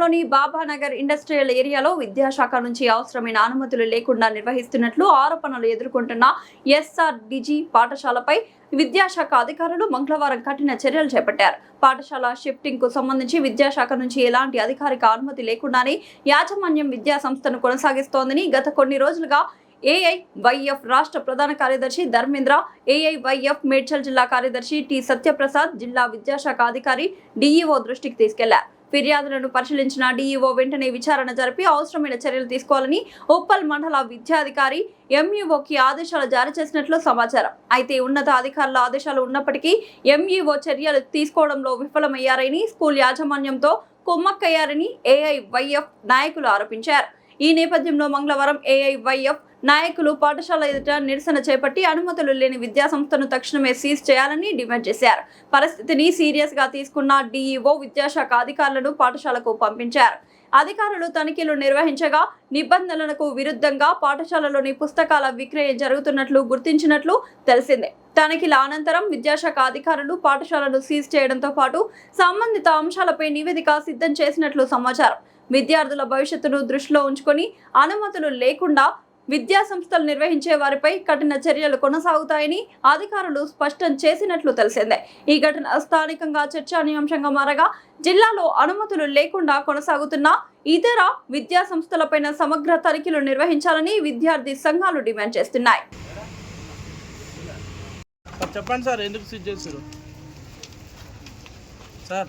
పట్టణంలోని బాబానగర్ ఇండస్ట్రియల్ ఏరియాలో విద్యాశాఖ నుంచి అవసరమైన అనుమతులు లేకుండా నిర్వహిస్తున్నట్లు ఆరోపణలు ఎదుర్కొంటున్న ఎస్ఆర్డిజి పాఠశాలపై విద్యాశాఖ అధికారులు మంగళవారం కఠిన చర్యలు చేపట్టారు. పాఠశాల షిఫ్టింగ్ కు సంబంధించి విద్యాశాఖ నుంచి ఎలాంటి అధికారిక అనుమతి లేకుండానే యాజమాన్యం విద్యా సంస్థను కొనసాగిస్తోందని గత కొన్ని రోజులుగా ఏఐవైఎఫ్ రాష్ట్ర ప్రధాన కార్యదర్శి ధర్మేంద్ర, ఏఐవైఎఫ్ మేడ్చల్ జిల్లా కార్యదర్శి టి సత్యప్రసాద్ జిల్లా విద్యాశాఖ అధికారి డిఈఓ దృష్టికి తీసుకెళ్లారు. ఫిర్యాదులను పరిశీలించిన డిఈఓ వెంటనే విచారణ జరిపి అవసరమైన చర్యలు తీసుకోవాలని ఉప్పల్ మండల విద్యాధికారి ఎంఈఓకి ఆదేశాలు జారీ చేసినట్లు సమాచారం. అయితే ఉన్నత అధికారుల ఆదేశాలు ఉన్నప్పటికీ ఎంఈఓ చర్యలు తీసుకోవడంలో విఫలమయ్యారని, స్కూల్ యాజమాన్యంతో కుమ్మక్కయ్యారని ఏఐవైఎఫ్ నాయకులు ఆరోపించారు. ఈ నేపథ్యంలో మంగళవారం ఏఐవైఎఫ్ నాయకులు పాఠశాల ఎదుట నిరసన చేపట్టి అనుమతులు లేని విద్యా సంస్థను తక్షణమే సీజ్ చేయాలని డిమాండ్ చేశారు. పరిస్థితిని సీరియస్ గా తీసుకున్న డిఈఓ విద్యాశాఖ అధికారులను పాఠశాలకు పంపించారు. అధికారులు తనిఖీలు నిర్వహించగా నిబంధనలకు విరుద్ధంగా పాఠశాలలోని పుస్తకాల విక్రయం జరుగుతున్నట్లు గుర్తించినట్లు తెలిసిందే. తనిఖీల అనంతరం విద్యాశాఖ అధికారులు పాఠశాలను సీజ్ చేయడంతో పాటు సంబంధిత అంశాలపై నివేదిక సిద్ధం చేసినట్లు సమాచారం. విద్యార్థుల భవిష్యత్తును దృష్టిలో ఉంచుకొని అనుమతులు లేకుండా విద్యా సంస్థలు నిర్వహించే వారిపై కఠిన చర్యలు కొనసాగుతాయని అధికారులు స్పష్టం చేసినట్లు తెలిసిందే. ఈ ఘటన స్థానికంగా చర్చానీయాంశంగా మారగా జిల్లాలో అనుమతులు లేకుండా కొనసాగుతున్న ఇతర విద్యా సంస్థలపైన సమగ్ర తనిఖీలు నిర్వహించాలని విద్యార్థి సంఘాలు డిమాండ్ చేస్తున్నాయి. చెప్పండి సార్, ఎందుకు సీజ్ చేశారు సార్?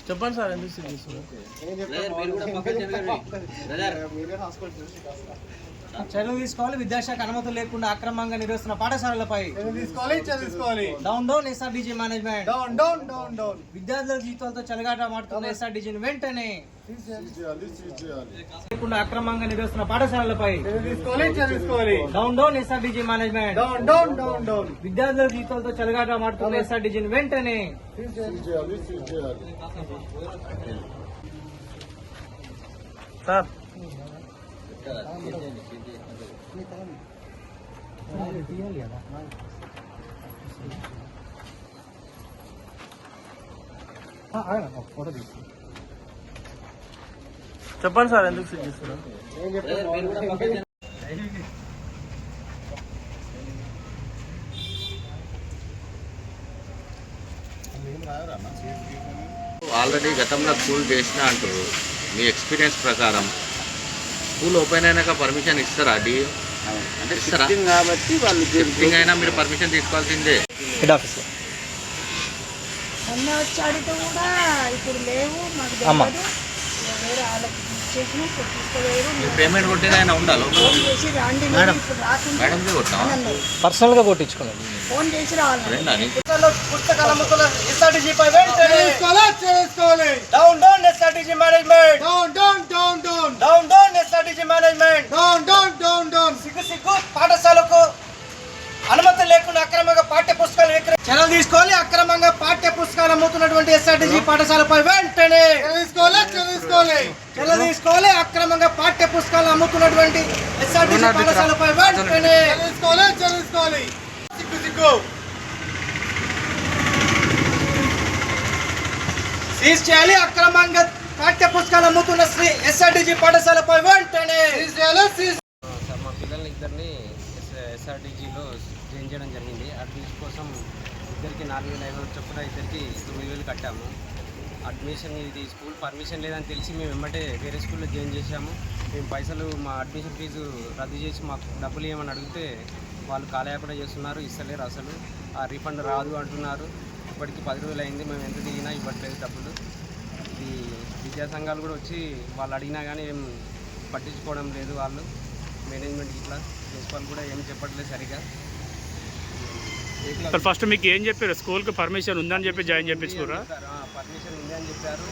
చెప్పండి సార్, ఎందుకు సీజ్ చేశారు? చర్యలు తీసుకోవాలి. విద్యాశాఖ అనుమతులు లేకుండా అక్రమంగా నిర్వహిస్తున్న పాఠశాలలపై డౌన్ డౌన్ ఎస్ఆర్డిజి మేనేజ్మెంట్. విద్యార్థుల జీవితాలతో చెలగాట మాడుతున్న ఎస్ఆర్డిజిని వెంటనే లేకుండా అక్రమంగా నిర్వహిస్తున్న పాఠశాలలపై డౌన్ డౌన్ ఎస్ఆర్డిజి మేనేజ్మెంట్. విద్యార్థుల జీవితాలతో చెలగాట మాడుతున్న ఎస్ఆర్డిజిని వెంటనే సార్ చెప్పండి సార్, ఎందుకు సీజ్ చేస్తారు? ఆల్రెడీ గతంలో స్కూల్ చేసినా అంటారు. మీ ఎక్స్పీరియన్స్ ప్రకారం స్కూల్ ఓపెన్ అయినాక పర్మిషన్ ఇస్తారా? అంటే షిఫ్టింగ్ కాబట్టి వాళ్ళు షిఫ్టింగ్ అయినా మీరు పర్మిషన్ తీసుకోవాల్సిందే. హెడ్ ఆఫీసర్ అన్న వచ్చి అడిగితే కూడా ఇప్పుడు లేవు మాకు వేరే వాళ్ళకి చేసిన తీసుకోలేరు. పేమెంట్ కొట్టేది ఆయన ఉండాలి. పర్సనల్ గా కొట్టించుకున్నాను. ఫోన్ చేసి రావాలి. పుస్తకాల అమ్ముతున్న ఎస్ఆర్డిజిపై వెంటనే down down SRDG management. Down down SRDG management. సిగ్గు పాఠశాలకు అనుమతి లేకుండా అక్రమంగా పాఠ్య పుస్తకాలు చర్యలు తీసుకోవాలి. అక్రమంగా పాఠ్య పుస్తకాలు అమ్ముతున్నటువంటి ఎస్ఆర్డిజి పాఠశాలపై వెంటనే చర్యలు తీసుకోవాలి. అక్రమంగా పాఠ్య పుస్తకాలు అమ్ముతున్నటువంటి ఎస్ఆర్డిజి పాఠశాలపై వెంటనే సీజ్ చేయాలి. అక్రమంగా పాఠ్య పుస్తకాలు అమ్ముతున్న ఎస్ఆర్డిజి పాఠశాలపై వెంటనే మా పిల్లల్ని ఇద్దరిని ఎస్ఆర్డిజిలో జాయిన్ చేయడం జరిగింది. అడ్మిషన్ కోసం ఇద్దరికి 4,500 చొప్పున ఇద్దరికి 9,000 కట్టాము. అడ్మిషన్ ఇది స్కూల్ పర్మిషన్ లేదని తెలిసి మేము వెంబటే వేరే స్కూల్లో జాయిన్ చేశాము. మేము పైసలు మా అడ్మిషన్ ఫీజు రద్దు చేసి మాకు డబ్బులు ఏమని అడిగితే వాళ్ళు కాలయాపన చేస్తున్నారు, ఇస్తలేరు, అసలు ఆ రీఫండ్ రాదు అంటున్నారు. ఇప్పటికి 10 రోజులు అయింది, మేము ఎంత దిగినా ఇవ్వట్లేదు డబ్బులు. ఈ విద్యా సంఘాలు కూడా వచ్చి వాళ్ళు అడిగినా కానీ ఏం పట్టించుకోవడం లేదు. వాళ్ళు మేనేజ్మెంట్ ఇట్లా ప్రిన్సిపల్ కూడా ఏం చెప్పట్లేదు సరిగా. ఫస్ట్ మీకు ఏం చెప్పారు? స్కూల్కి పర్మిషన్ ఉందని చెప్పి జాయిన్ చేయించుకోరా? పర్మిషన్ ఉంది అని చెప్పారు.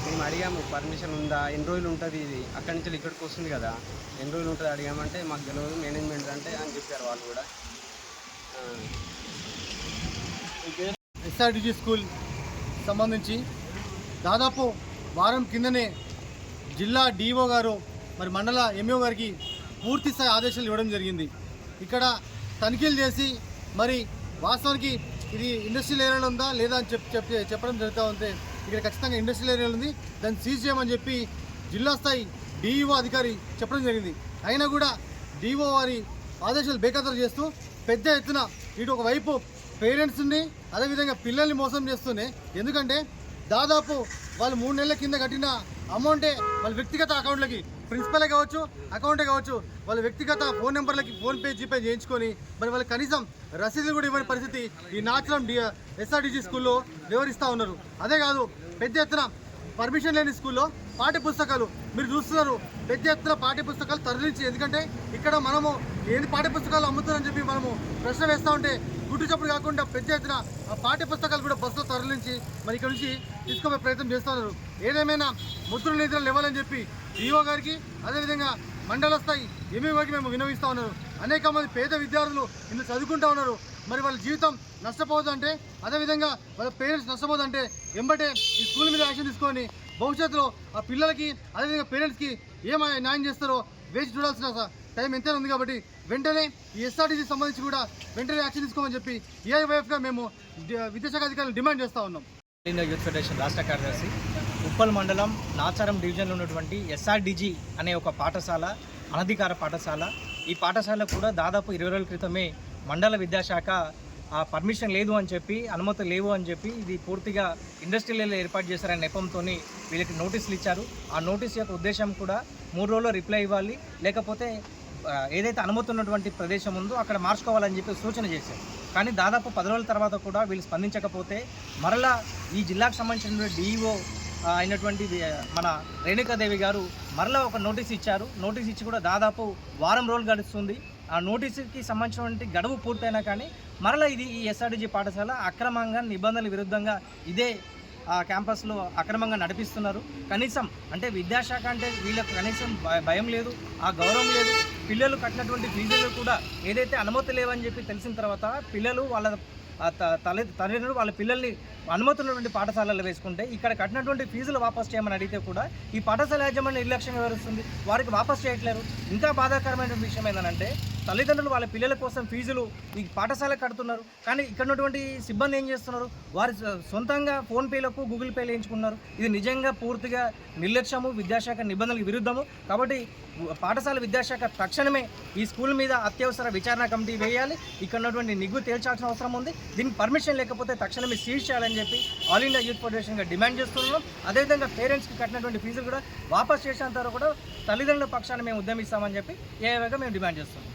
మేము అడిగాము పర్మిషన్ ఉందా, ఎన్ని రోజులు ఉంటుంది, ఇది అక్కడి నుంచి ఇక్కడికి వస్తుంది కదా, ఎన్ని రోజులు ఉంటుంది అడిగామంటే మాకు తెలియదు మేనేజ్మెంట్ అంటే అని చెప్పారు వాళ్ళు కూడా. ఎస్ఆర్డిజి స్కూల్ సంబంధించి దాదాపు వారం కిందనే జిల్లా డిఓ గారు మరి మండల ఎంఓ గారికి పూర్తి స్థాయి ఆదేశాలు ఇవ్వడం జరిగింది. ఇక్కడ తనిఖీలు చేసి మరి వాస్తవానికి ఇది ఇండస్ట్రియల్ ఏరియాలో ఉందా లేదా అని చెప్పడం జరుగుతూ ఉంటే ఇక్కడ ఖచ్చితంగా ఇండస్ట్రియల్ ఏరియాలో ఉంది, దాన్ని సీజ్ చేయమని చెప్పి జిల్లా స్థాయి డిఈఓ అధికారి చెప్పడం జరిగింది. అయినా కూడా డిఓ వారి ఆదేశాలు బేఖాతరు చేస్తూ పెద్ద ఎత్తున ఇటు ఒకవైపు పేరెంట్స్ని అదేవిధంగా పిల్లల్ని మోసం చేస్తూనే, ఎందుకంటే దాదాపు వాళ్ళు 3 నెలల కింద కట్టిన అమౌంటే వాళ్ళ వ్యక్తిగత అకౌంట్లకి, ప్రిన్సిపలే కావచ్చు అకౌంటే కావచ్చు, వాళ్ళ వ్యక్తిగత ఫోన్ నెంబర్లకి ఫోన్పే జీపే చేయించుకొని మరి వాళ్ళకి కనీసం రసీదులు కూడా ఇవ్వని పరిస్థితి ఈ నాచరం ఎస్ఆర్డిజి స్కూల్లో వివరిస్తూ ఉన్నారు. అదే కాదు, పెద్ద ఎత్తున పర్మిషన్ లేని స్కూల్లో పాఠ్య పుస్తకాలు మీరు చూస్తున్నారు, పెద్ద ఎత్తున పాఠ్య పుస్తకాలు తరలించి, ఎందుకంటే ఇక్కడ మనము ఏంది పాఠ్య పుస్తకాలు అమ్ముతున్నారని చెప్పి మనము ప్రశ్న వేస్తూ ఉంటే గుడ్డు చప్పుడు కాకుండా పెద్ద ఎత్తున ఆ పాఠ్య పుస్తకాలు కూడా బస్సులో తరలించి మరి ఇక్కడ నుంచి తీసుకోవే ప్రయత్నం చేస్తున్నారు. ఏదేమైనా ముద్రల నిధులు ఇవ్వాలని చెప్పి డిఓ గారికి అదేవిధంగా మండల స్థాయి ఎంఈఓ గారికి మేము విన్నవిస్తూ ఉన్నారు. అనేక మంది పేద విద్యార్థులు ఇందులో చదువుకుంటూ ఉన్నారు. మరి వాళ్ళ జీవితం నష్టపోదంటే, అదేవిధంగా వాళ్ళ పేరెంట్స్ నష్టపోదంటే వెంబటే ఈ స్కూల్ మీద యాక్షన్ తీసుకొని భవిష్యత్తులో ఆ పిల్లలకి అదేవిధంగా పేరెంట్స్కి ఏం న్యాయం చేస్తారో వేచి చూడాల్సిన టైం ఎంతైనా ఉంది. కాబట్టి వెంటనే ఈ ఎస్ఆర్టీసీ సంబంధించి కూడా వెంటనే యాక్షన్ తీసుకోమని చెప్పి ఏఐవైఎఫ్గా మేము విద్యాశాఖ అధికారులు డిమాండ్ చేస్తూ ఉన్నాం. ఇండియన్ యూత్ ఫెడరేషన్ రాష్ట్ర కార్యదర్శి, ఉప్పల్ మండలం నాచారం డివిజన్లో ఉన్నటువంటి ఎస్ఆర్డిజి అనే ఒక పాఠశాల అనధికార పాఠశాల. ఈ పాఠశాల కూడా దాదాపు 20 రోజుల క్రితమే మండల విద్యాశాఖ పర్మిషన్ లేదు అని చెప్పి, అనుమతులు లేవు అని చెప్పి, ఇది పూర్తిగా ఇండస్ట్రియల్ ఏర్పాటు చేశారనే నెపంతో వీళ్ళకి నోటీసులు ఇచ్చారు. ఆ నోటీస్ యొక్క ఉద్దేశం కూడా 3 రోజుల్లో రిప్లై ఇవ్వాలి, లేకపోతే ఏదైతే అనుమతి ఉన్నటువంటి ప్రదేశం ఉందో అక్కడ మార్చుకోవాలని చెప్పి సూచన చేశారు. కానీ దాదాపు 10 రోజుల తర్వాత కూడా వీళ్ళు స్పందించకపోతే మరలా ఈ జిల్లాకు సంబంధించిన డిఈఓ అయినటువంటి మన రేణుకాదేవి గారు మరలా ఒక నోటీస్ ఇచ్చారు. నోటీస్ ఇచ్చి కూడా దాదాపు వారం రోజులు గడుస్తుంది. ఆ నోటీసుకి సంబంధించినటువంటి గడువు పూర్తయినా కానీ మరలా ఇది ఈ ఎస్ఆర్డిజి పాఠశాల అక్రమంగా నిబంధనల విరుద్ధంగా ఇదే క్యాంపస్లో అక్రమంగా నడిపిస్తున్నారు. కనీసం అంటే విద్యాశాఖ అంటే వీళ్ళకు కనీసం భయం లేదు, ఆ గౌరవం లేదు. పిల్లలు కట్టినటువంటి ఫీజులు కూడా ఏదైతే అనుమతి లేవని చెప్పి తెలిసిన తర్వాత పిల్లలు వాళ్ళ తల్లిదండ్రులు వాళ్ళ పిల్లల్ని అనుమతున్నటువంటి పాఠశాలలో వేసుకుంటే ఇక్కడ కట్టినటువంటి ఫీజులు వాపస్ చేయమని అడిగితే కూడా ఈ పాఠశాల యాజమాన్యం నిర్లక్ష్యంగా వివరిస్తుంది, వారికి వాపస్ చేయట్లేరు. ఇంకా బాధాకరమైన విషయం ఏంటంటే తల్లిదండ్రులు వాళ్ళ పిల్లల కోసం ఫీజులు ఈ పాఠశాల కడుతున్నారు, కానీ ఇక్కడ ఉన్నటువంటి సిబ్బంది ఏం చేస్తున్నారు, వారి సొంతంగా ఫోన్పేలకు గూగుల్ పేలు వేయించుకున్నారు. ఇది నిజంగా పూర్తిగా నిర్లక్ష్యము, విద్యాశాఖ నిబంధనలకు విరుద్ధము. కాబట్టి పాఠశాల విద్యాశాఖ తక్షణమే ఈ స్కూల్ మీద అత్యవసర విచారణ కమిటీ వేయాలి. ఇక్కడ ఉన్నటువంటి నిగ్గు తేల్చాల్సిన అవసరం ఉంది. దీనికి పర్మిషన్ లేకపోతే తక్షణమే సీజ్ చేయాలని చెప్పి ఆల్ ఇండియా యూత్ ఫెడరేషన్గా డిమాండ్ చేస్తున్నాం. అదేవిధంగా పేరెంట్స్కి కట్టినటువంటి ఫీజులు కూడా వాపస్ చేసేంత వరకు కూడా తల్లిదండ్రుల పక్షాన్ని మేము ఉద్యమిస్తామని చెప్పి ఏవేగా మేము డిమాండ్ చేస్తున్నాం.